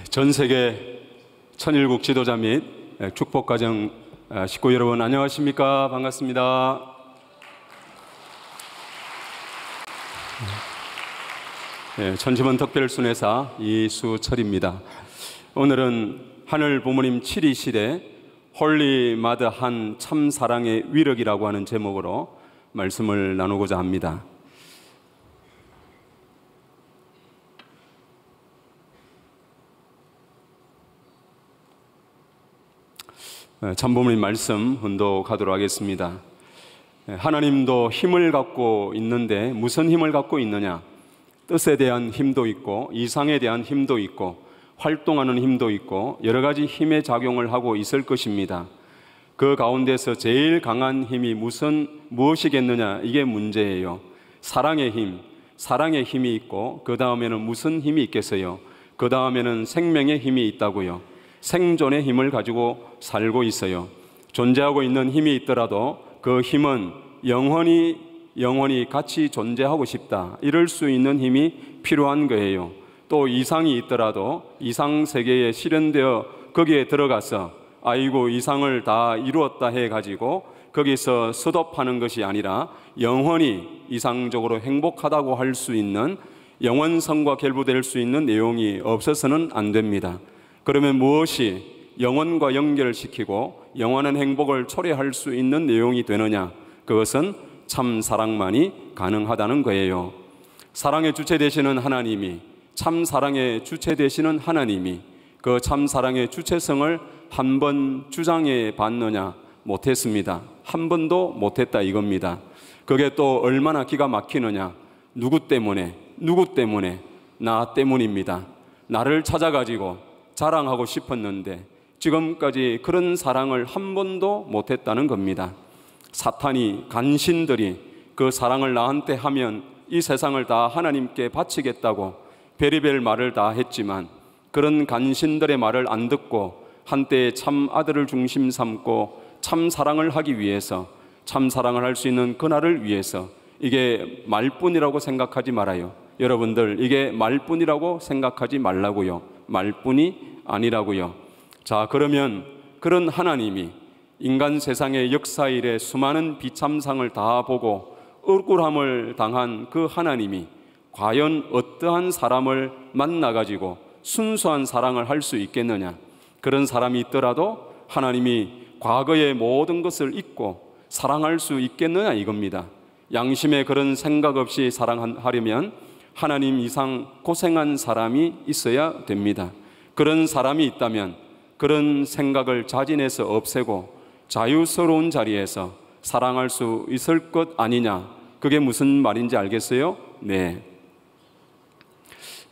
전 세계 천일국 지도자 및 축복가정 식구 여러분 안녕하십니까? 반갑습니다. 천지문 특별순회사 이수철입니다. 오늘은 하늘 부모님 7.2시대 홀리 마더 한 참사랑의 위력이라고 하는 제목으로 말씀을 나누고자 합니다. 참부모님 말씀 훈독하도록 하겠습니다. 하나님도 힘을 갖고 있는데 무슨 힘을 갖고 있느냐? 뜻에 대한 힘도 있고 이상에 대한 힘도 있고 활동하는 힘도 있고 여러 가지 힘의 작용을 하고 있을 것입니다. 그 가운데서 제일 강한 힘이 무엇이겠느냐? 이게 문제예요. 사랑의 힘이 있고 그 다음에는 무슨 힘이 있겠어요? 그 다음에는 생명의 힘이 있다고요. 생존의 힘을 가지고 살고 있어요. 존재하고 있는 힘이 있더라도 그 힘은 영원히 같이 존재하고 싶다, 이럴 수 있는 힘이 필요한 거예요. 또 이상이 있더라도 이상 세계에 실현되어 거기에 들어가서 아이고 이상을 다 이루었다 해가지고 거기서 스톱하는 것이 아니라 영원히 이상적으로 행복하다고 할 수 있는 영원성과 결부될 수 있는 내용이 없어서는 안 됩니다. 그러면 무엇이 영혼과 연결시키고 영원한 행복을 초래할 수 있는 내용이 되느냐? 그것은 참 사랑만이 가능하다는 거예요. 사랑의 주체 되시는 하나님이, 참 사랑의 주체 되시는 하나님이 그 참 사랑의 주체성을 한 번 주장해 봤느냐? 못했습니다. 한 번도 못했다 이겁니다. 그게 또 얼마나 기가 막히느냐? 누구 때문에? 나 때문입니다. 나를 찾아가지고 자랑하고 싶었는데 지금까지 그런 사랑을 한 번도 못했다는 겁니다. 사탄이, 간신들이 그 사랑을 나한테 하면 이 세상을 다 하나님께 바치겠다고 베리벨 말을 다 했지만 그런 간신들의 말을 안 듣고 한때 참 아들을 중심 삼고 참 사랑을 하기 위해서, 참 사랑을 할 수 있는 그날을 위해서, 이게 말뿐이라고 생각하지 말아요. 여러분들, 이게 말뿐이라고 생각하지 말라고요. 말뿐이 아니라고요. 자, 그러면 그런 하나님이 인간 세상의 역사 일에 수많은 비참상을 다 보고 억울함을 당한 그 하나님이 과연 어떠한 사람을 만나가지고 순수한 사랑을 할 수 있겠느냐? 그런 사람이 있더라도 하나님이 과거의 모든 것을 잊고 사랑할 수 있겠느냐 이겁니다. 양심에 그런 생각 없이 사랑하려면 하나님 이상 고생한 사람이 있어야 됩니다. 그런 사람이 있다면 그런 생각을 자진해서 없애고 자유스러운 자리에서 사랑할 수 있을 것 아니냐? 그게 무슨 말인지 알겠어요? 네.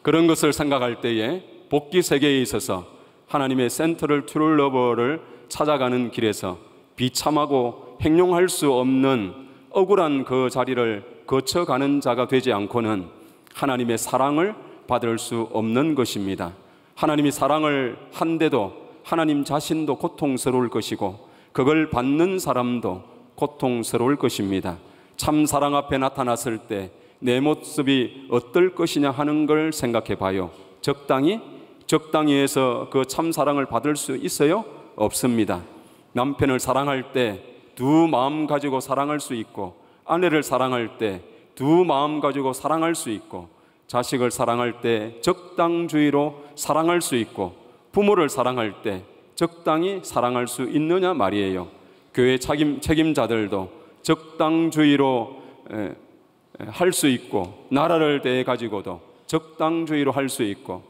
그런 것을 생각할 때에 복귀 세계에 있어서 하나님의 센트럴 트루 러버를 찾아가는 길에서 비참하고 행용할 수 없는 억울한 그 자리를 거쳐가는 자가 되지 않고는 하나님의 사랑을 받을 수 없는 것입니다. 하나님이 사랑을 한데도 하나님 자신도 고통스러울 것이고 그걸 받는 사람도 고통스러울 것입니다. 참 사랑 앞에 나타났을 때 내 모습이 어떨 것이냐 하는 걸 생각해 봐요. 적당히 해서 그 참 사랑을 받을 수 있어요? 없습니다. 남편을 사랑할 때 두 마음 가지고 사랑할 수 있고, 아내를 사랑할 때 두 마음 가지고 사랑할 수 있고, 자식을 사랑할 때 적당주의로 사랑할 수 있고, 부모를 사랑할 때 적당히 사랑할 수 있느냐 말이에요. 교회 책임자들도 적당주의로 할 수 있고, 나라를 대해 가지고도 적당주의로 할 수 있고,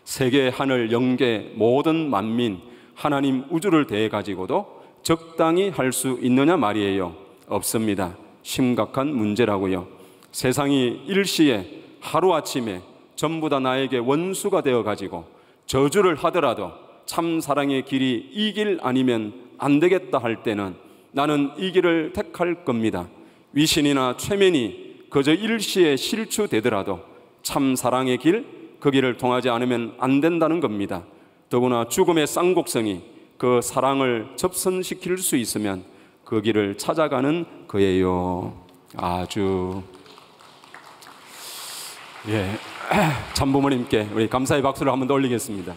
세계, 하늘, 영계, 모든 만민, 하나님 우주를 대해 가지고도 적당히 할 수 있느냐 말이에요. 없습니다. 심각한 문제라고요. 세상이 일시에 하루아침에 전부 다 나에게 원수가 되어 가지고 저주를 하더라도 참 사랑의 길이 이 길 아니면 안 되겠다 할 때는 나는 이 길을 택할 겁니다. 위신이나 최면이 그저 일시에 실추되더라도 참 사랑의 길, 그 길을 통하지 않으면 안 된다는 겁니다. 더구나 죽음의 쌍곡성이 그 사랑을 접선시킬 수 있으면 그 길을 찾아가는 거예요. 아주 참부모님께 우리 감사의 박수를 한번 더 올리겠습니다.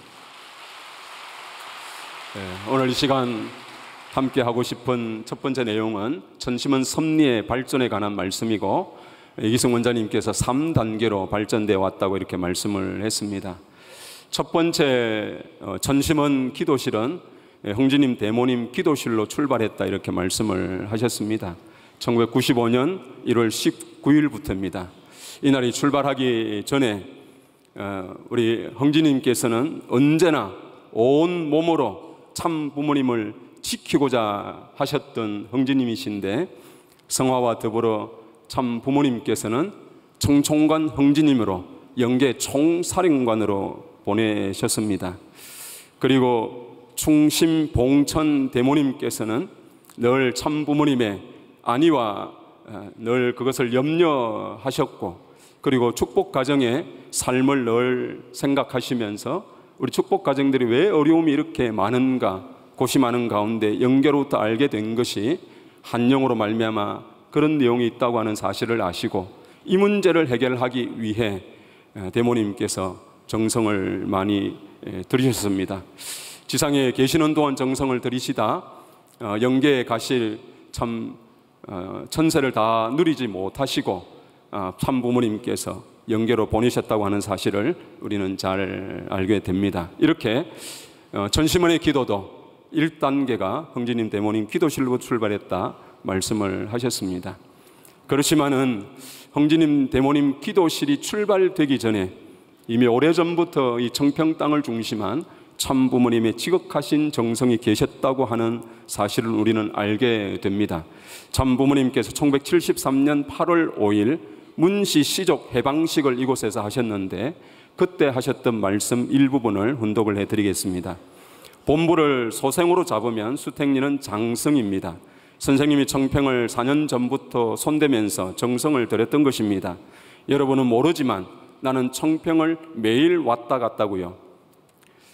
오늘 이 시간 함께 하고 싶은 첫 번째 내용은 전심은 섭리의 발전에 관한 말씀이고, 이기승 원장님께서 3단계로 발전되어 왔다고 이렇게 말씀을 했습니다. 첫 번째 전심은 기도실은 형제님 대모님 기도실로 출발했다 이렇게 말씀을 하셨습니다. 1995년 1월 19일부터입니다. 이날이 출발하기 전에 우리 형제님께서는 언제나 온 몸으로 참 부모님을 지키고자 하셨던 형제님이신데, 성화와 더불어 참 부모님께서는 청총관 형제님으로 영계 총사령관으로 보내셨습니다. 그리고 충심 봉천 대모님께서는 늘 참 부모님의 안위와 늘 그것을 염려하셨고, 그리고 축복 가정의 삶을 늘 생각하시면서 우리 축복 가정들이 왜 어려움이 이렇게 많은가 고심하는 가운데 영계로부터 알게 된 것이 한영으로 말미암아 그런 내용이 있다고 하는 사실을 아시고, 이 문제를 해결하기 위해 대모님께서 정성을 많이 들이셨습니다. 지상에 계시는 동안 정성을 들이시다 영계에 가실 참 천세를 다 누리지 못하시고 참 부모님께서 영계로 보내셨다고 하는 사실을 우리는 잘 알게 됩니다. 이렇게 전심원의 기도도 1단계가 형제님 대모님 기도실로 출발했다 말씀을 하셨습니다. 그렇지만은 형제님 대모님 기도실이 출발되기 전에 이미 오래전부터 이 청평 땅을 중심한 참 부모님의 지극하신 정성이 계셨다고 하는 사실을 우리는 알게 됩니다. 참 부모님께서 1973년 8월 5일 문시 시족 해방식을 이곳에서 하셨는데, 그때 하셨던 말씀 일부분을 훈독을 해드리겠습니다. 본부를 소생으로 잡으면 수택리는 장성입니다. 선생님이 청평을 4년 전부터 손대면서 정성을 들였던 것입니다. 여러분은 모르지만 나는 청평을 매일 왔다 갔다고요.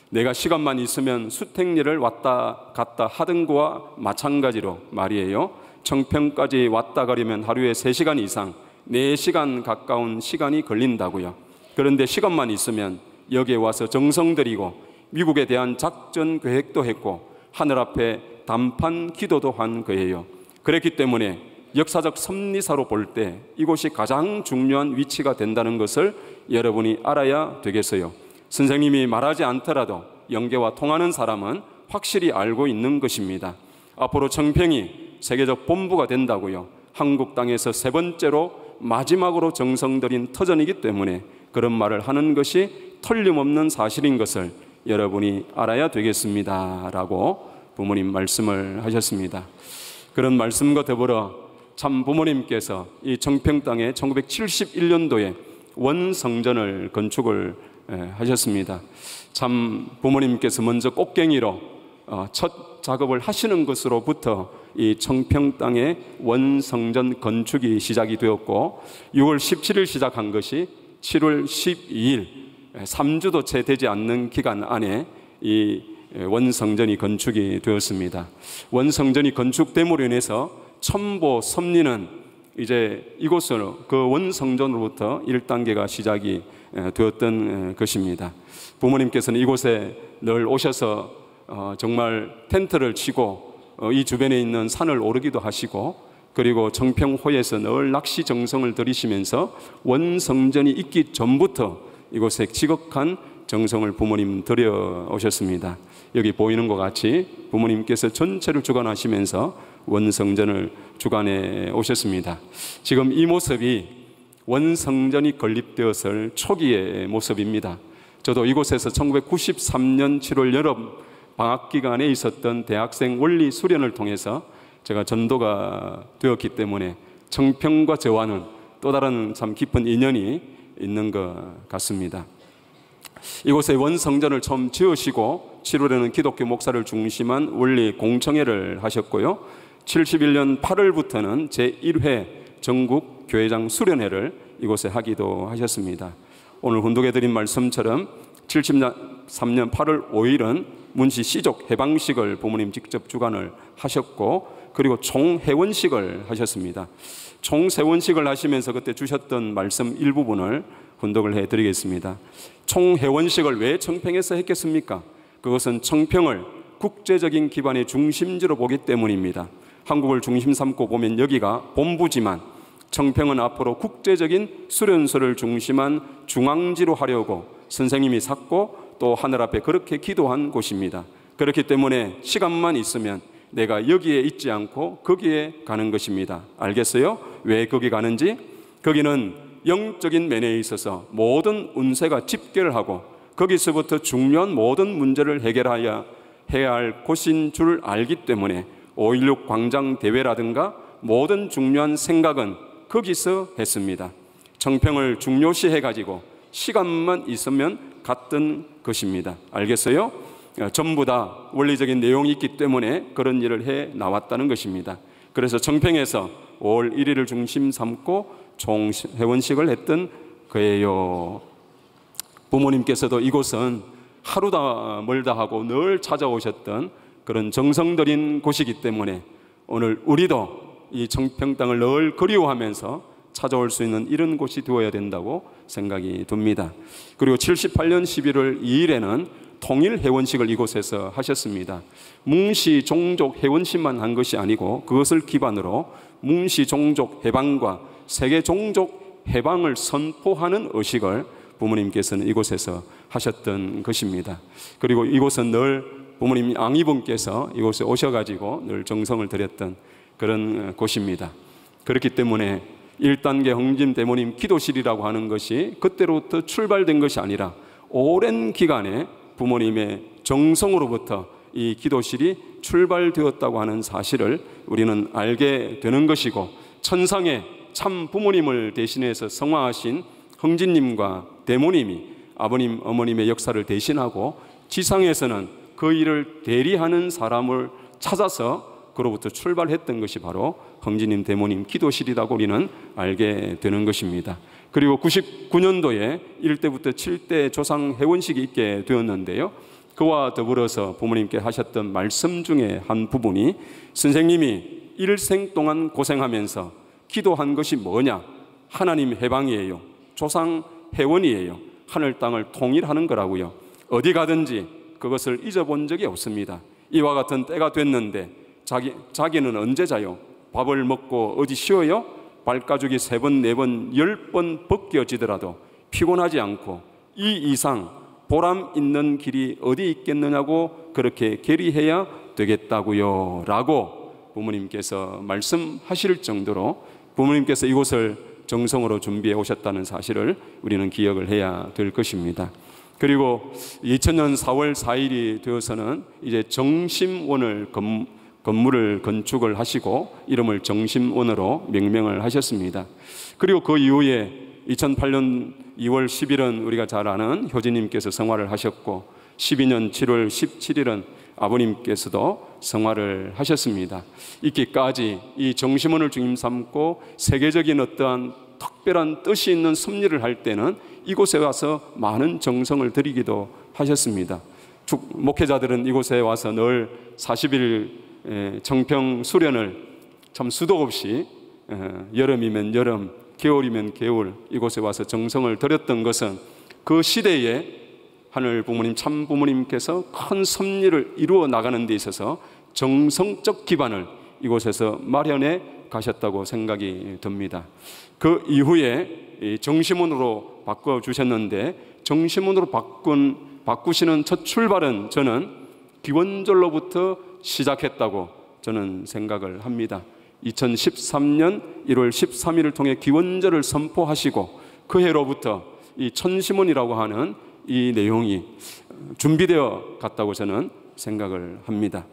내가 시간만 있으면 수택리를 왔다 갔다 하던 거와 마찬가지로 말이에요. 청평까지 왔다 가려면 하루에 3시간 이상 4시간 가까운 시간이 걸린다고요. 그런데 시간만 있으면 여기에 와서 정성 들이고 미국에 대한 작전 계획도 했고 하늘 앞에 단판 기도도 한 거예요. 그랬기 때문에 역사적 섭리사로 볼 때 이곳이 가장 중요한 위치가 된다는 것을 여러분이 알아야 되겠어요. 선생님이 말하지 않더라도 영계와 통하는 사람은 확실히 알고 있는 것입니다. 앞으로 청평이 세계적 본부가 된다고요. 한국 땅에서 3번째로 마지막으로 정성 들인 터전이기 때문에 그런 말을 하는 것이 틀림없는 사실인 것을 여러분이 알아야 되겠습니다 라고 부모님 말씀을 하셨습니다. 그런 말씀과 더불어 참 부모님께서 이 청평 땅에 1971년도에 원성전을 건축을 하셨습니다. 참 부모님께서 먼저 꽃갱이로 첫 작업을 하시는 것으로부터 이 청평 땅의 원성전 건축이 시작이 되었고, 6월 17일 시작한 것이 7월 12일 3주도 채 되지 않는 기간 안에 이 원성전이 건축이 되었습니다. 원성전이 건축됨으로 인해서 첨보 섭리는 이제 이곳으로 그 원성전으로부터 1단계가 시작이 되었던 것입니다. 부모님께서는 이곳에 늘 오셔서 정말 텐트를 치고 이 주변에 있는 산을 오르기도 하시고, 그리고 청평호에서 늘 낚시 정성을 들이시면서 원성전이 있기 전부터 이곳에 지극한 정성을 부모님 들여 오셨습니다. 여기 보이는 것 같이 부모님께서 전체를 주관하시면서 원성전을 주관해 오셨습니다. 지금 이 모습이 원성전이 건립되었을 초기의 모습입니다. 저도 이곳에서 1993년 7월 여름 방학 기간에 있었던 대학생 원리 수련을 통해서 제가 전도가 되었기 때문에 청평과 저와는 또 다른 참 깊은 인연이 있는 것 같습니다. 이곳에 원성전을 처음 지으시고 7월에는 기독교 목사를 중심한 원리 공청회를 하셨고요. 71년 8월부터는 제1회 전국 교회장 수련회를 이곳에 하기도 하셨습니다. 오늘 훈독해드린 말씀처럼 73년 8월 5일은 문시 시족 해방식을 부모님 직접 주관을 하셨고, 그리고 총회원식을 하셨습니다. 총회원식을 하시면서 그때 주셨던 말씀 일부분을 훈독을 해드리겠습니다. 총회원식을 왜 청평에서 했겠습니까? 그것은 청평을 국제적인 기반의 중심지로 보기 때문입니다. 한국을 중심 삼고 보면 여기가 본부지만 청평은 앞으로 국제적인 수련소를 중심한 중앙지로 하려고 선생님이 샀고 또 하늘 앞에 그렇게 기도한 곳입니다. 그렇기 때문에 시간만 있으면 내가 여기에 있지 않고 거기에 가는 것입니다. 알겠어요? 왜 거기 가는지? 거기는 영적인 면에 있어서 모든 운세가 집계를 하고 거기서부터 중요한 모든 문제를 해결해야 할 곳인 줄 알기 때문에 5.16 광장 대회라든가 모든 중요한 생각은 거기서 했습니다. 청평을 중요시 해가지고 시간만 있으면 갔던 것입니다. 알겠어요? 전부 다 원리적인 내용이 있기 때문에 그런 일을 해 나왔다는 것입니다. 그래서 청평에서 5월 1일을 중심 삼고 총회원식을 했던 거예요. 부모님께서도 이곳은 하루다 멀다 하고 늘 찾아오셨던 그런 정성 들인 곳이기 때문에 오늘 우리도 이 청평 땅을 늘 그리워하면서 찾아올 수 있는 이런 곳이 되어야 된다고 생각이 듭니다. 그리고 78년 11월 2일에는 통일 회원식을 이곳에서 하셨습니다. 뭉시 종족 회원식만 한 것이 아니고 그것을 기반으로 뭉시 종족 해방과 세계 종족 해방을 선포하는 의식을 부모님께서는 이곳에서 하셨던 것입니다. 그리고 이곳은 늘 부모님 앙이분께서 이곳에 오셔가지고 늘 정성을 들였던 그런 곳입니다. 그렇기 때문에 1단계 흥진 대모님 기도실이라고 하는 것이 그때로부터 출발된 것이 아니라 오랜 기간에 부모님의 정성으로부터 이 기도실이 출발되었다고 하는 사실을 우리는 알게 되는 것이고, 천상의 참 부모님을 대신해서 성화하신 흥진님과 대모님이 아버님 어머님의 역사를 대신하고 지상에서는 그 일을 대리하는 사람을 찾아서 그로부터 출발했던 것이 바로 흥진님 대모님 기도실이라고 우리는 알게 되는 것입니다. 그리고 99년도에 1대부터 7대 조상 회원식이 있게 되었는데요, 그와 더불어서 부모님께 하셨던 말씀 중에 한 부분이 선생님이 일생 동안 고생하면서 기도한 것이 뭐냐? 하나님 해방이에요. 조상 회원이에요. 하늘 땅을 통일하는 거라고요. 어디 가든지 그것을 잊어본 적이 없습니다. 이와 같은 때가 됐는데 자기는 언제 자요? 밥을 먹고 어디 쉬어요? 발가죽이 3번, 4번, 10번 벗겨지더라도 피곤하지 않고 이 이상 보람 있는 길이 어디 있겠느냐고 그렇게 결의해야 되겠다고요 라고 부모님께서 말씀하실 정도로 부모님께서 이곳을 정성으로 준비해 오셨다는 사실을 우리는 기억을 해야 될 것입니다. 그리고 2000년 4월 4일이 되어서는 이제 정심원을 건물을 건축을 하시고 이름을 정심원으로 명명을 하셨습니다. 그리고 그 이후에 2008년 2월 10일은 우리가 잘 아는 효진님께서 성화를 하셨고 12년 7월 17일은 아버님께서도 성화를 하셨습니다. 있기까지 이 정심원을 중심 삼고 세계적인 어떠한 특별한 뜻이 있는 섭리를 할 때는 이곳에 와서 많은 정성을 들이기도 하셨습니다. 목회자들은 이곳에 와서 늘 40일 청평 수련을 참 수도 없이 여름이면 여름, 겨울이면 겨울 이곳에 와서 정성을 들였던 것은 그 시대에 하늘 부모님, 참 부모님께서 큰 섭리를 이루어 나가는 데 있어서 정성적 기반을 이곳에서 마련해 가셨다고 생각이 듭니다. 그 이후에 정심원으로 바꿔주셨는데 정심원으로 바꾸시는 첫 출발은 저는 기원절로부터 시작했다고 저는 생각을 합니다. 2013년 1월 13일을 통해 기원절을 선포하시고 그 해로부터 이 천심원이라고 하는 이 내용이 준비되어 갔다고 저는 생각을 합니다.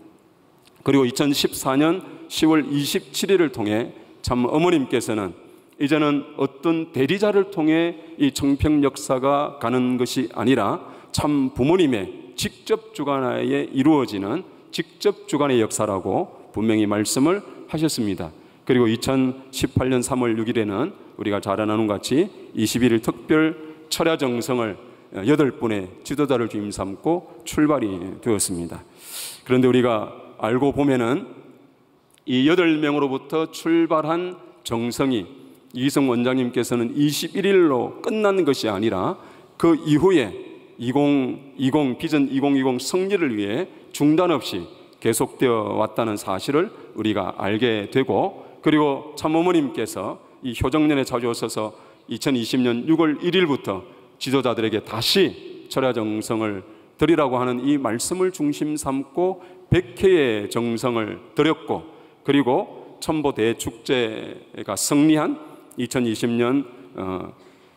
그리고 2014년 10월 27일을 통해 참 어머님께서는 이제는 어떤 대리자를 통해 이 청평 역사가 가는 것이 아니라 참 부모님의 직접 주관하에 이루어지는 직접 주관의 역사라고 분명히 말씀을 하셨습니다. 그리고 2018년 3월 6일에는 우리가 잘 아는 같이 21일 특별 철야 정성을 8분의 지도자를 주임 삼고 출발이 되었습니다. 그런데 우리가 알고 보면은 이 8명으로부터 출발한 정성이 이희성 원장님께서는 21일로 끝난 것이 아니라 그 이후에 2020 비전 2020 승리를 위해 중단 없이 계속되어 왔다는 사실을 우리가 알게 되고, 그리고 참어머님께서 이 효정년에 자주 오셔서 2020년 6월 1일부터 지도자들에게 다시 철야정성을 드리라고 하는 이 말씀을 중심 삼고 100회의 정성을 드렸고, 그리고 천보대축제가 승리한 2020년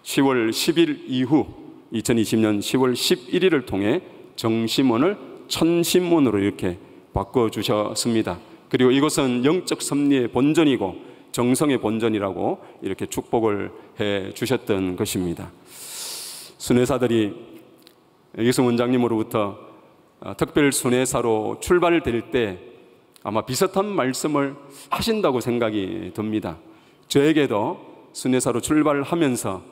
10월 10일 이후 2020년 10월 11일을 통해 정심원을 천심원으로 이렇게 바꿔주셨습니다. 그리고 이것은 영적 섭리의 본전이고 정성의 본전이라고 이렇게 축복을 해 주셨던 것입니다. 순회사들이 이희성 원장님으로부터 특별 순회사로 출발될 때 아마 비슷한 말씀을 하신다고 생각이 듭니다. 저에게도 순회사로 출발하면서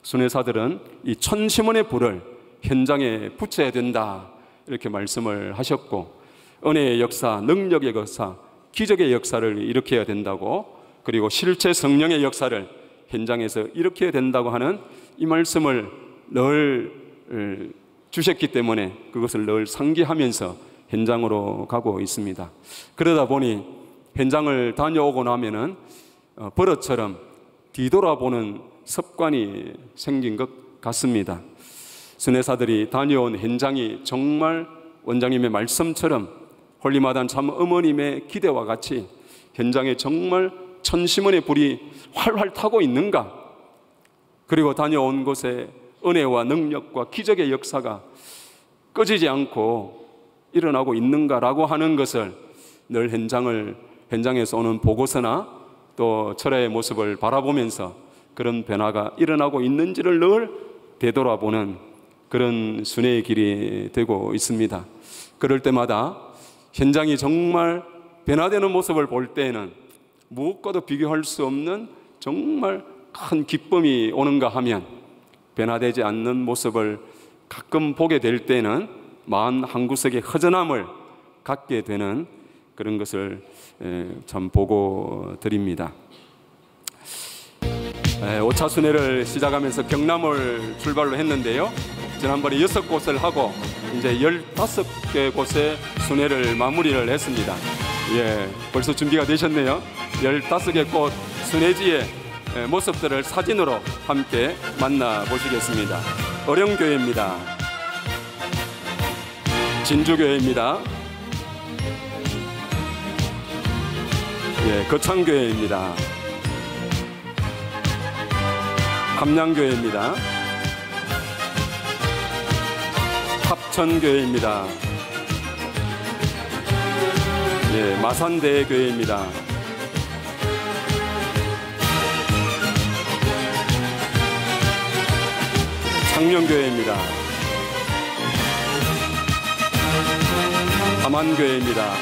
순회사들은 이 천심원의 불을 현장에 붙여야 된다 이렇게 말씀을 하셨고, 은혜의 역사, 능력의 역사, 기적의 역사를 일으켜야 된다고, 그리고 실제 성령의 역사를 현장에서 일으켜야 된다고 하는 이 말씀을 늘 주셨기 때문에 그것을 늘 상기하면서 현장으로 가고 있습니다. 그러다 보니 현장을 다녀오고 나면은 버릇처럼 뒤돌아보는 습관이 생긴 것 같습니다. 순회사들이 다녀온 현장이 정말 원장님의 말씀처럼 홀리마단 참 어머님의 기대와 같이 현장에 정말 천심원의 불이 활활 타고 있는가, 그리고 다녀온 곳에 은혜와 능력과 기적의 역사가 꺼지지 않고 일어나고 있는가라고 하는 것을 늘 현장에서 오는 보고서나 또 철야의 모습을 바라보면서 그런 변화가 일어나고 있는지를 늘 되돌아보는 그런 순회의 길이 되고 있습니다. 그럴 때마다 현장이 정말 변화되는 모습을 볼 때에는 무엇과도 비교할 수 없는 정말 큰 기쁨이 오는가 하면, 변화되지 않는 모습을 가끔 보게 될 때는 마음 한구석에 허전함을 갖게 되는 그런 것을 참 보고 드립니다. 5차 순회를 시작하면서 경남을 출발로 했는데요, 지난번에 6곳을 하고 이제 15개 곳의 순회를 마무리를 했습니다. 벌써 준비가 되셨네요. 15개 곳 순회지의 모습들을 사진으로 함께 만나보시겠습니다. 어령교회입니다. 진주교회입니다. 거창교회입니다. 함양교회입니다. 합천교회입니다. 마산대교회입니다. 창녕교회입니다. 함안교회입니다.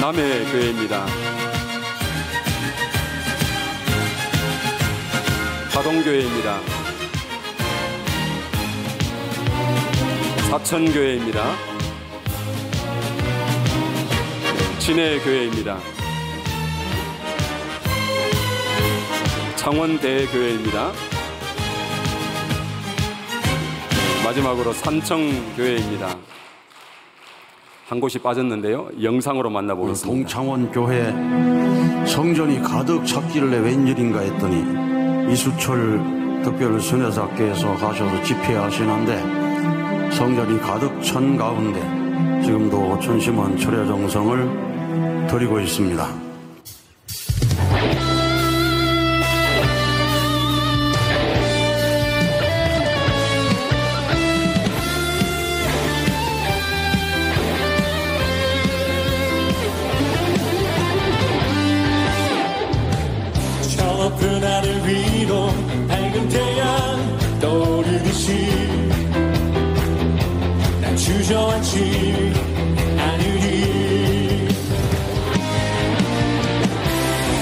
남해교회입니다. 하동교회입니다. 사천교회입니다. 진해교회입니다. 창원대교회입니다. 마지막으로 산청교회입니다. 한 곳이 빠졌는데요, 영상으로 만나보겠습니다. 동창원교회 성전이 가득 찼길래 웬일인가 했더니 이수철 특별순회사께서 가셔서 집회하시는데 성전이 가득 찬 가운데 지금도 천심원 철야정성을 드리고 있습니다. 그 하늘 위로 밝은 태양 떠오르듯이 난 주저앉지 않으리.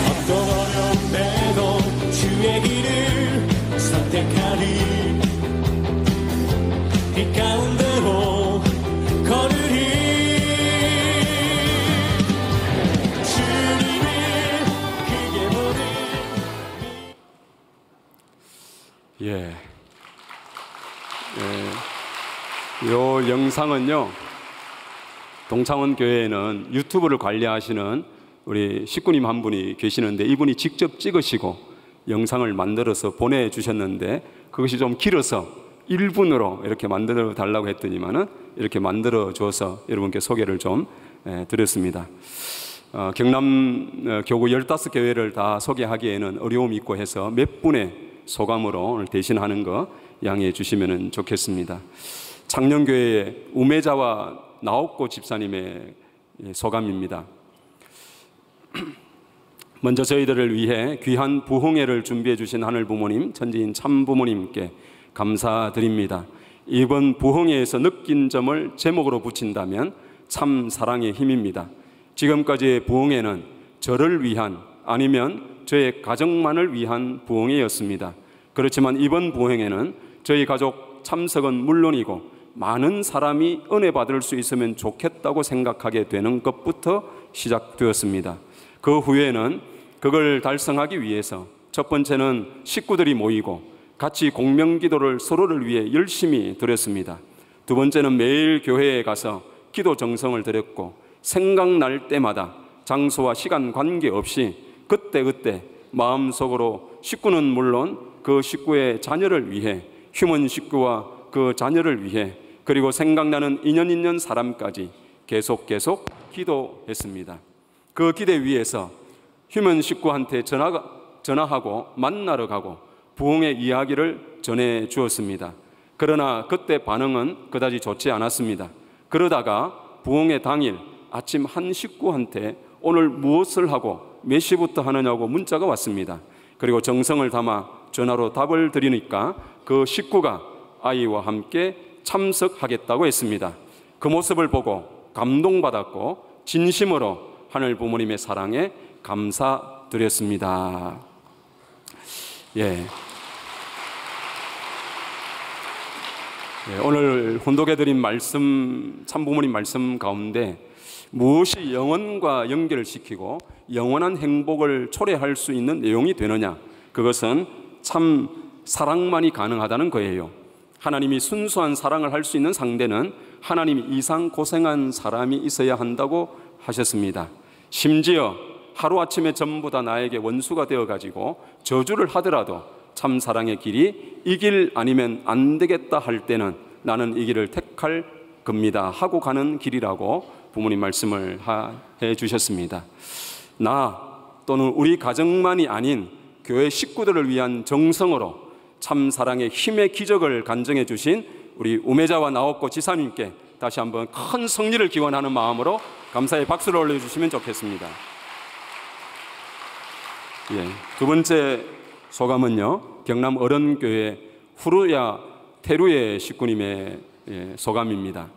어떤 어려움에도 주의 길을 선택하리. 빛 가운데로 걸으리. 주님을 이 영상은요, 동창원 교회에는 유튜브를 관리하시는 우리 식구님 한 분이 계시는데 이분이 직접 찍으시고 영상을 만들어서 보내주셨는데 그것이 좀 길어서 1분으로 이렇게 만들어 달라고 했더니만은 이렇게 만들어 줘서 여러분께 소개를 좀 드렸습니다. 경남 교구 15교회를 다 소개하기에는 어려움이 있고 해서 몇 분의 소감으로 오늘 대신하는 거 양해해 주시면 좋겠습니다. 창녕교회의 우매자와 나옥고 집사님의 소감입니다. 먼저 저희들을 위해 귀한 부흥회를 준비해 주신 하늘 부모님, 천지인 참 부모님께 감사드립니다. 이번 부흥회에서 느낀 점을 제목으로 붙인다면 참 사랑의 힘입니다. 지금까지의 부흥회는 저를 위한 아니면 저의 가정만을 위한 부흥회였습니다. 그렇지만 이번 부흥회는 저희 가족 참석은 물론이고 많은 사람이 은혜 받을 수 있으면 좋겠다고 생각하게 되는 것부터 시작되었습니다. 그 후에는 그걸 달성하기 위해서 첫 번째는 식구들이 모이고 같이 공명기도를 서로를 위해 열심히 드렸습니다. 두 번째는 매일 교회에 가서 기도 정성을 드렸고 생각날 때마다 장소와 시간 관계없이 그때그때 마음속으로 식구는 물론 그 식구의 자녀를 위해 휴먼 식구와 그 자녀를 위해 그리고 생각나는 인연 있는 사람까지 계속 기도했습니다. 그 기대 위에서 휴먼 식구한테 전화하고 만나러 가고 부흥의 이야기를 전해 주었습니다. 그러나 그때 반응은 그다지 좋지 않았습니다. 그러다가 부흥의 당일 아침 한 식구한테 오늘 무엇을 하고 몇 시부터 하느냐고 문자가 왔습니다. 그리고 정성을 담아 전화로 답을 드리니까 그 식구가 아이와 함께 참석하겠다고 했습니다. 그 모습을 보고 감동받았고 진심으로 하늘 부모님의 사랑에 감사드렸습니다. 오늘 훈독해 드린 말씀, 참부모님 말씀 가운데 무엇이 영혼과 연결을 시키고 영원한 행복을 초래할 수 있는 내용이 되느냐, 그것은 참 사랑만이 가능하다는 거예요. 하나님이 순수한 사랑을 할 수 있는 상대는 하나님이 이상 고생한 사람이 있어야 한다고 하셨습니다. 심지어 하루아침에 전부 다 나에게 원수가 되어가지고 저주를 하더라도 참 사랑의 길이 이 길 아니면 안 되겠다 할 때는 나는 이 길을 택할 겁니다 하고 가는 길이라고 부모님 말씀을 해 주셨습니다. 나 또는 우리 가정만이 아닌 교회 식구들을 위한 정성으로 참 사랑의 힘의 기적을 간증해 주신 우리 우매자와 나옥고 지사님께 다시 한번 큰 승리를 기원하는 마음으로 감사의 박수를 올려주시면 좋겠습니다. 두 번째 소감은요, 경남 어른교회 후루야 테루예 식구님의 소감입니다.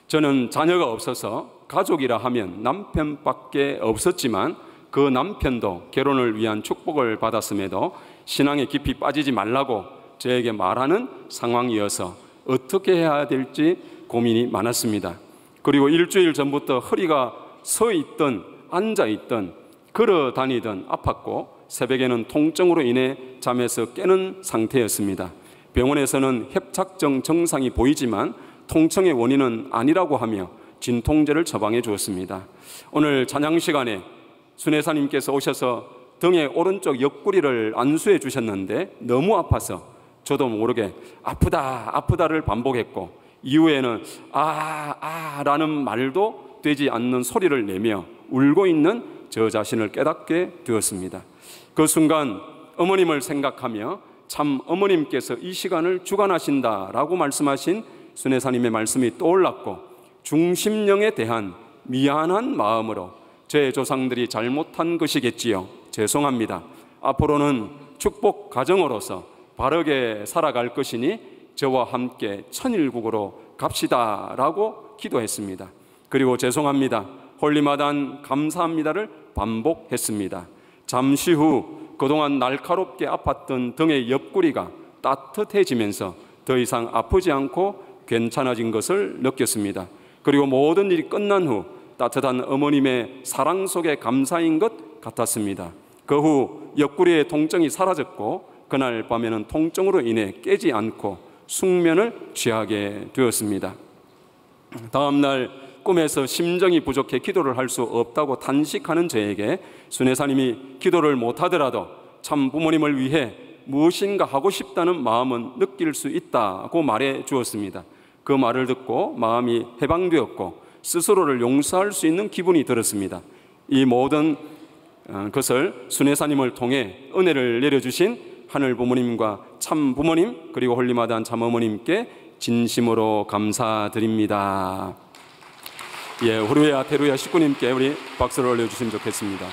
저는 자녀가 없어서 가족이라 하면 남편밖에 없었지만 그 남편도 결혼을 위한 축복을 받았음에도 신앙에 깊이 빠지지 말라고 저에게 말하는 상황이어서 어떻게 해야 될지 고민이 많았습니다. 그리고 일주일 전부터 허리가 서 있던 앉아 있던 걸어 다니던 아팠고 새벽에는 통증으로 인해 잠에서 깨는 상태였습니다. 병원에서는 협착증 증상이 보이지만 통증의 원인은 아니라고 하며 진통제를 처방해 주었습니다. 오늘 찬양 시간에 순회사님께서 오셔서 등의 오른쪽 옆구리를 안수해 주셨는데 너무 아파서 저도 모르게 아프다를 반복했고 이후에는 라는 말도 되지 않는 소리를 내며 울고 있는 저 자신을 깨닫게 되었습니다. 그 순간 어머님을 생각하며 참 어머님께서 이 시간을 주관하신다라고 말씀하신 순회사님의 말씀이 떠올랐고 중심령에 대한 미안한 마음으로 제 조상들이 잘못한 것이겠지요. 죄송합니다. 앞으로는 축복 가정으로서 바르게 살아갈 것이니 저와 함께 천일국으로 갑시다라고 기도했습니다. 그리고 죄송합니다, 홀리마단 감사합니다를 반복했습니다. 잠시 후 그동안 날카롭게 아팠던 등의 옆구리가 따뜻해지면서 더 이상 아프지 않고 괜찮아진 것을 느꼈습니다. 그리고 모든 일이 끝난 후 따뜻한 어머님의 사랑 속에 감사인 것 같았습니다. 그 후 옆구리의 통증이 사라졌고 그날 밤에는 통증으로 인해 깨지 않고 숙면을 취하게 되었습니다. 다음날 꿈에서 심정이 부족해 기도를 할 수 없다고 단식하는 저에게 순회사님이 기도를 못하더라도 참 부모님을 위해 무엇인가 하고 싶다는 마음은 느낄 수 있다고 말해 주었습니다. 그 말을 듣고 마음이 해방되었고 스스로를 용서할 수 있는 기분이 들었습니다. 이 모든 것을 순회사님을 통해 은혜를 내려주신 하늘 부모님과 참 부모님 그리고 홀리마다한 참 어머님께 진심으로 감사드립니다. 호루야 테루야 식구님께 우리 박수를 올려주시면 좋겠습니다.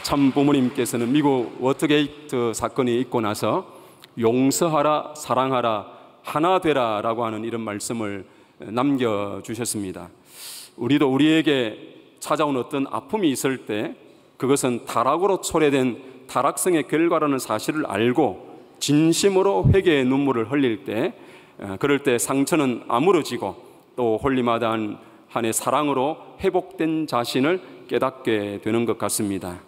참 부모님께서는 미국 워터게이트 사건이 있고 나서 용서하라, 사랑하라, 하나 되라 라고 하는 이런 말씀을 남겨주셨습니다. 우리도 우리에게 찾아온 어떤 아픔이 있을 때 그것은 타락으로 초래된 타락성의 결과라는 사실을 알고 진심으로 회개의 눈물을 흘릴 때 그럴 때 상처는 아물어지고 또 홀리마다한 한의 사랑으로 회복된 자신을 깨닫게 되는 것 같습니다.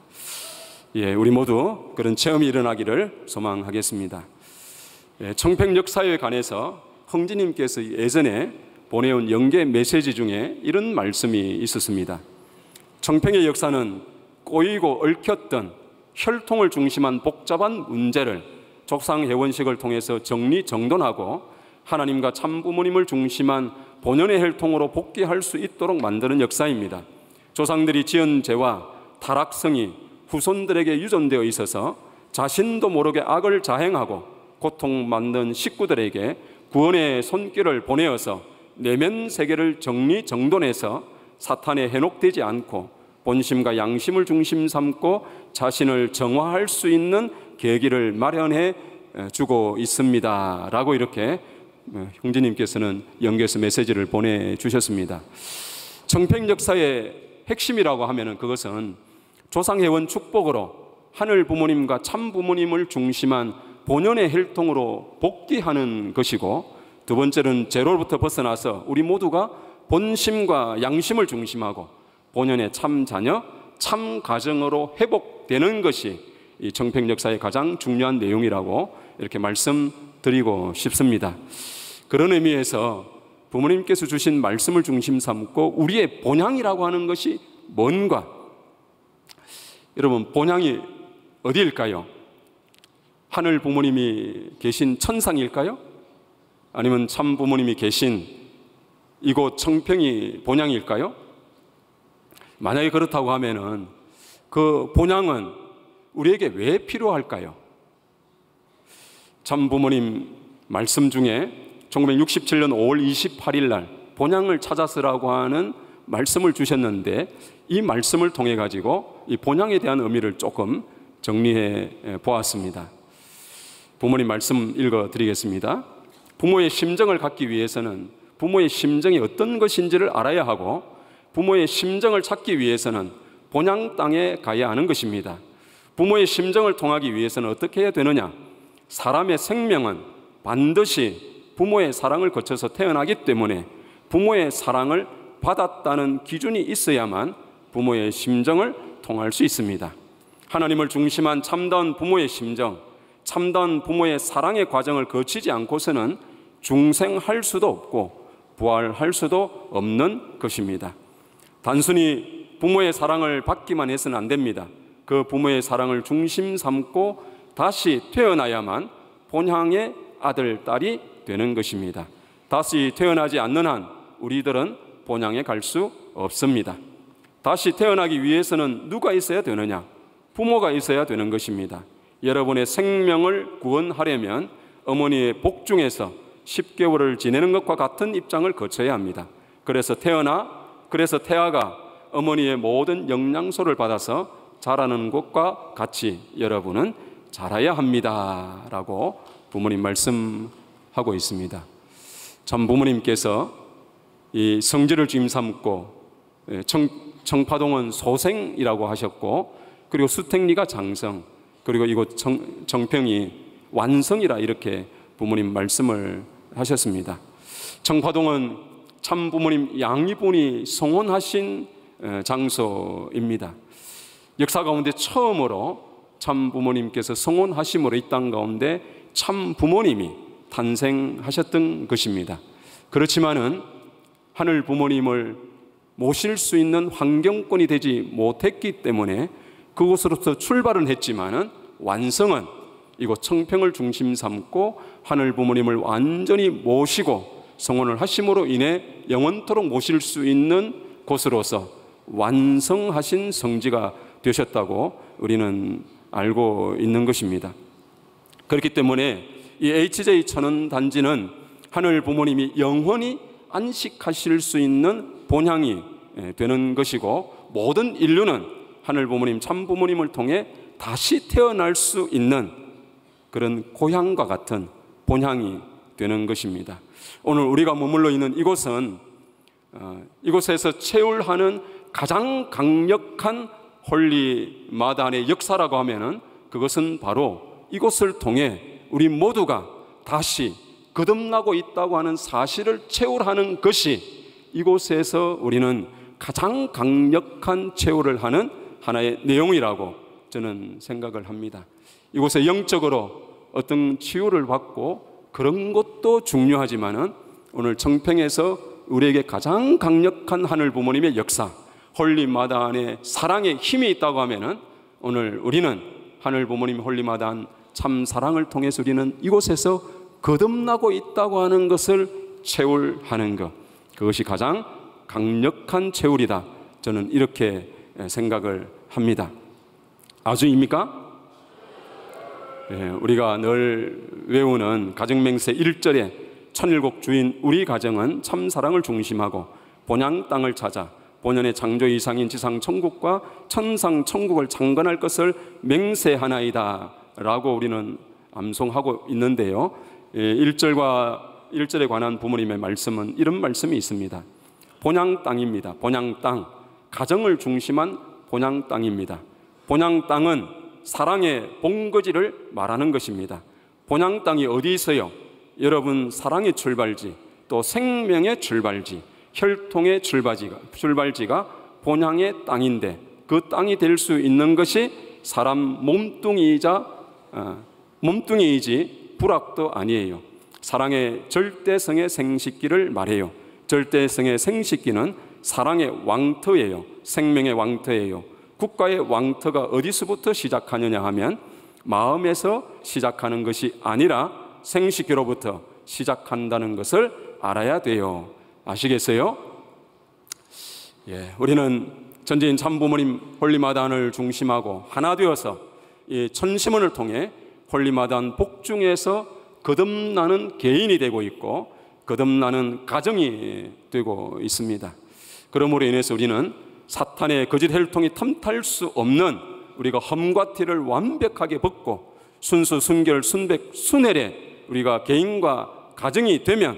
우리 모두 그런 체험이 일어나기를 소망하겠습니다. 청평 역사에 관해서 흥지님께서 예전에 보내온 영계 메시지 중에 이런 말씀이 있었습니다. 청평의 역사는 꼬이고 얽혔던 혈통을 중심한 복잡한 문제를 족상회원식을 통해서 정리정돈하고 하나님과 참부모님을 중심한 본연의 혈통으로 복귀할 수 있도록 만드는 역사입니다. 조상들이 지은 죄와 타락성이 후손들에게 유전되어 있어서 자신도 모르게 악을 자행하고 고통받는 식구들에게 구원의 손길을 보내어서 내면 세계를 정리정돈해서 사탄에 현혹되지 않고 본심과 양심을 중심 삼고 자신을 정화할 수 있는 계기를 마련해 주고 있습니다 라고 이렇게 형제님께서는 연계해서 메시지를 보내주셨습니다. 청평 역사의 핵심이라고 하면 그것은 조상회원 축복으로 하늘 부모님과 참 부모님을 중심한 본연의 혈통으로 복귀하는 것이고, 두 번째는 죄로부터 벗어나서 우리 모두가 본심과 양심을 중심하고 본연의 참 자녀, 참 가정으로 회복되는 것이 이 청평 역사의 가장 중요한 내용이라고 이렇게 말씀드리고 싶습니다. 그런 의미에서 부모님께서 주신 말씀을 중심 삼고 우리의 본향이라고 하는 것이 뭔가? 여러분, 본향이 어디일까요? 하늘 부모님이 계신 천상일까요? 아니면 참 부모님이 계신 이곳 청평이 본향일까요? 만약에 그렇다고 하면은 그 본향은 우리에게 왜 필요할까요? 참 부모님 말씀 중에 1967년 5월 28일 날 본향을 찾아서라고 하는 말씀을 주셨는데, 이 말씀을 통해 가지고 이 본향에 대한 의미를 조금 정리해 보았습니다. 부모님 말씀 읽어 드리겠습니다. 부모의 심정을 갖기 위해서는 부모의 심정이 어떤 것인지를 알아야 하고, 부모의 심정을 찾기 위해서는 본향 땅에 가야 하는 것입니다. 부모의 심정을 통하기 위해서는 어떻게 해야 되느냐? 사람의 생명은 반드시 부모의 사랑을 거쳐서 태어나기 때문에 부모의 사랑을 받았다는 기준이 있어야만 부모의 심정을 통할 수 있습니다. 하나님을 중심한 참다운 부모의 심정, 참다운 부모의 사랑의 과정을 거치지 않고서는 중생할 수도 없고 부활할 수도 없는 것입니다. 단순히 부모의 사랑을 받기만 해서는 안 됩니다. 그 부모의 사랑을 중심 삼고 다시 태어나야만 본향의 아들, 딸이 되는 것입니다. 다시 태어나지 않는 한 우리들은 본향에 갈 수 없습니다. 다시 태어나기 위해서는 누가 있어야 되느냐? 부모가 있어야 되는 것입니다. 여러분의 생명을 구원하려면 어머니의 복중에서 10개월을 지내는 것과 같은 입장을 거쳐야 합니다. 그래서 태아가 어머니의 모든 영양소를 받아서 자라는 것과 같이 여러분은 자라야 합니다 라고 부모님 말씀하고 있습니다. 참 부모님께서 이 성질을 주임 삼고 청파동은 소생이라고 하셨고, 그리고 수택리가 장성, 그리고 이곳 정평이 완성이라 이렇게 부모님 말씀을 하셨습니다. 청파동은 참 부모님 양이분이 성혼하신 장소입니다. 역사 가운데 처음으로 참 부모님께서 성혼하심으로 이 땅 가운데 참 부모님이 탄생하셨던 것입니다. 그렇지만은 하늘 부모님을 모실 수 있는 환경권이 되지 못했기 때문에 그곳으로부터 출발은 했지만은 완성은 이곳 청평을 중심 삼고 하늘 부모님을 완전히 모시고 성혼을 하심으로 인해 영원토록 모실 수 있는 곳으로서 완성하신 성지가 되셨다고 우리는 알고 있는 것입니다. 그렇기 때문에 이 HJ 천연단지는 하늘 부모님이 영원히 안식하실 수 있는 본향이 되는 것이고, 모든 인류는 하늘 부모님, 참 부모님을 통해 다시 태어날 수 있는 그런 고향과 같은 본향이 되는 것입니다. 오늘 우리가 머물러 있는 이곳은 이곳에서 체울하는 가장 강력한 홀리 마단의 역사라고 하면은 그것은 바로 이곳을 통해 우리 모두가 다시 거듭나고 있다고 하는 사실을 체울하는 것이 이곳에서 우리는 가장 강력한 체울을 하는 하나의 내용이라고 저는 생각을 합니다. 이곳에 영적으로 어떤 치유를 받고 그런 것도 중요하지만은 오늘 청평에서 우리에게 가장 강력한 하늘 부모님의 역사, 홀리마다안의 사랑의 힘이 있다고 하면은 오늘 우리는 하늘 부모님 홀리마다안 참 사랑을 통해서 우리는 이곳에서 거듭나고 있다고 하는 것을 체울하는 것, 그것이 가장 강력한 체울이다. 저는 이렇게 생각을 합니다. 아주입니까? 우리가 늘 외우는 가정맹세 1절에 천일국 주인 우리 가정은 참 사랑을 중심하고 본향 땅을 찾아 본연의 창조 이상인 지상 천국과 천상 천국을 창건할 것을 맹세하나이다 라고 우리는 암송하고 있는데요, 1절에 관한 부모님의 말씀은 이런 말씀이 있습니다. 본향 땅입니다. 본향 땅, 가정을 중심한 본향 땅입니다. 본향 땅은 사랑의 본거지를 말하는 것입니다. 본향 땅이 어디 있어요? 여러분, 사랑의 출발지, 또 생명의 출발지, 혈통의 출발지가 본향의 땅인데, 그 땅이 될 수 있는 것이 사람 몸뚱이이지 불악도 아니에요. 사랑의 절대성의 생식기를 말해요. 절대성의 생식기는 사랑의 왕터예요. 생명의 왕터예요. 국가의 왕터가 어디서부터 시작하느냐 하면 마음에서 시작하는 것이 아니라 생식기로부터 시작한다는 것을 알아야 돼요. 아시겠어요? 우리는 전지인 참부모님 홀리마다안을 중심하고 하나 되어서 이 천심원을 통해 홀리마다안 복중에서 거듭나는 개인이 되고 있고 거듭나는 가정이 되고 있습니다. 그러므로 인해서 우리는 사탄의 거짓 혈통이 틈탈 수 없는 우리가 험과 티를 완벽하게 벗고 순수, 순결, 순백, 순혈의 우리가 개인과 가정이 되면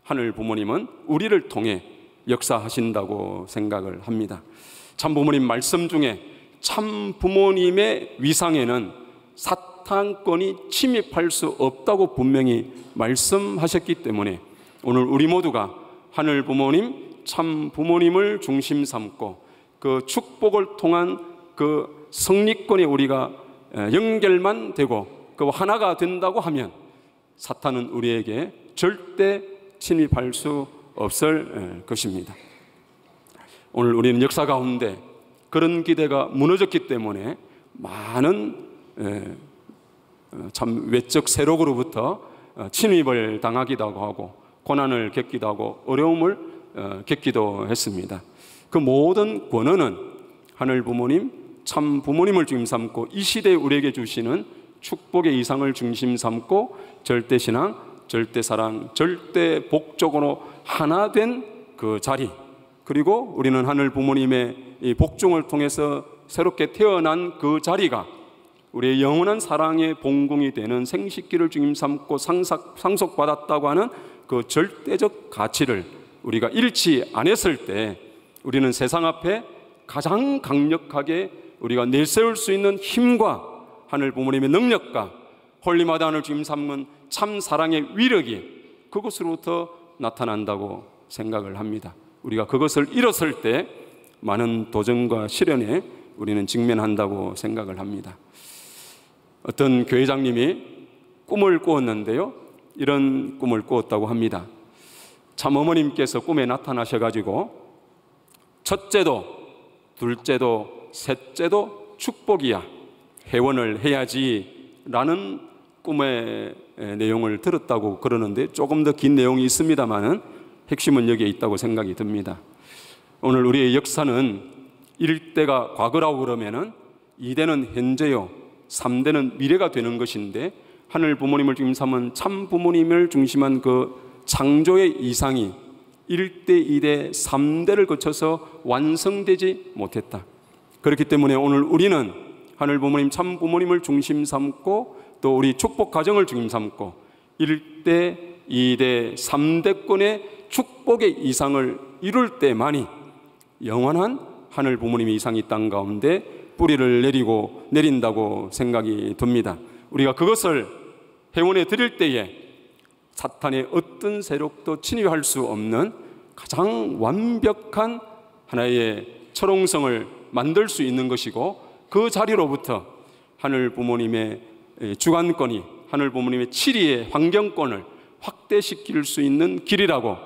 하늘 부모님은 우리를 통해 역사하신다고 생각을 합니다. 참 부모님 말씀 중에 참 부모님의 위상에는 사탄권이 침입할 수 없다고 분명히 말씀하셨기 때문에 오늘 우리 모두가 하늘 부모님, 참 부모님을 중심 삼고 그 축복을 통한 그 성리권에 우리가 연결만 되고 그 하나가 된다고 하면 사탄은 우리에게 절대 침입할 수 없을 것입니다. 오늘 우리는 역사 가운데 그런 기대가 무너졌기 때문에 많은 참 외적 세력으로부터 침입을 당하기도 하고 고난을 겪기도 하고 어려움을 겪기도 했습니다. 그 모든 권한은 하늘 부모님, 참 부모님을 중심 삼고 이 시대에 우리에게 주시는 축복의 이상을 중심 삼고 절대신앙, 절대사랑, 절대복적으로 하나 된 그 자리, 그리고 우리는 하늘 부모님의 이 복종을 통해서 새롭게 태어난 그 자리가 우리의 영원한 사랑의 본궁이 되는 생식기를 중심 삼고 상속받았다고 하는 그 절대적 가치를 우리가 잃지 않았을 때 우리는 세상 앞에 가장 강력하게 우리가 내세울 수 있는 힘과 하늘 부모님의 능력과 홀리마다안을 중심 삼는 참 사랑의 위력이 그것으로부터 나타난다고 생각을 합니다. 우리가 그것을 잃었을 때 많은 도전과 시련에 우리는 직면한다고 생각을 합니다. 어떤 교회장님이 꿈을 꾸었는데요, 이런 꿈을 꾸었다고 합니다. 참 어머님께서 꿈에 나타나셔가지고 첫째도 둘째도 셋째도 축복이야, 회원을 해야지 라는 꿈의 내용을 들었다고 그러는데, 조금 더 긴 내용이 있습니다만 핵심은 여기에 있다고 생각이 듭니다. 오늘 우리의 역사는 1대가 과거라고 그러면은 2대는 현재요, 3대는 미래가 되는 것인데, 하늘 부모님을 중심 삼은 참 부모님을 중심한 그 창조의 이상이 1대, 2대, 3대를 거쳐서 완성되지 못했다. 그렇기 때문에 오늘 우리는 하늘 부모님, 참 부모님을 중심 삼고 또 우리 축복 가정을 중심 삼고 1대, 2대, 3대권의 축복의 이상을 이룰 때만이 영원한 하늘 부모님의 이상이 땅 가운데 뿌리를 내린다고 생각이 듭니다. 우리가 그것을 회원해 드릴 때에 사탄의 어떤 세력도 침입할 수 없는 가장 완벽한 하나의 철옹성을 만들 수 있는 것이고, 그 자리로부터 하늘 부모님의 주관권이, 하늘 부모님의 치리의 환경권을 확대시킬 수 있는 길이라고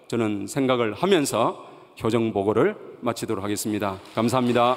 저는 생각을 하면서 효정보고를 마치도록 하겠습니다. 감사합니다.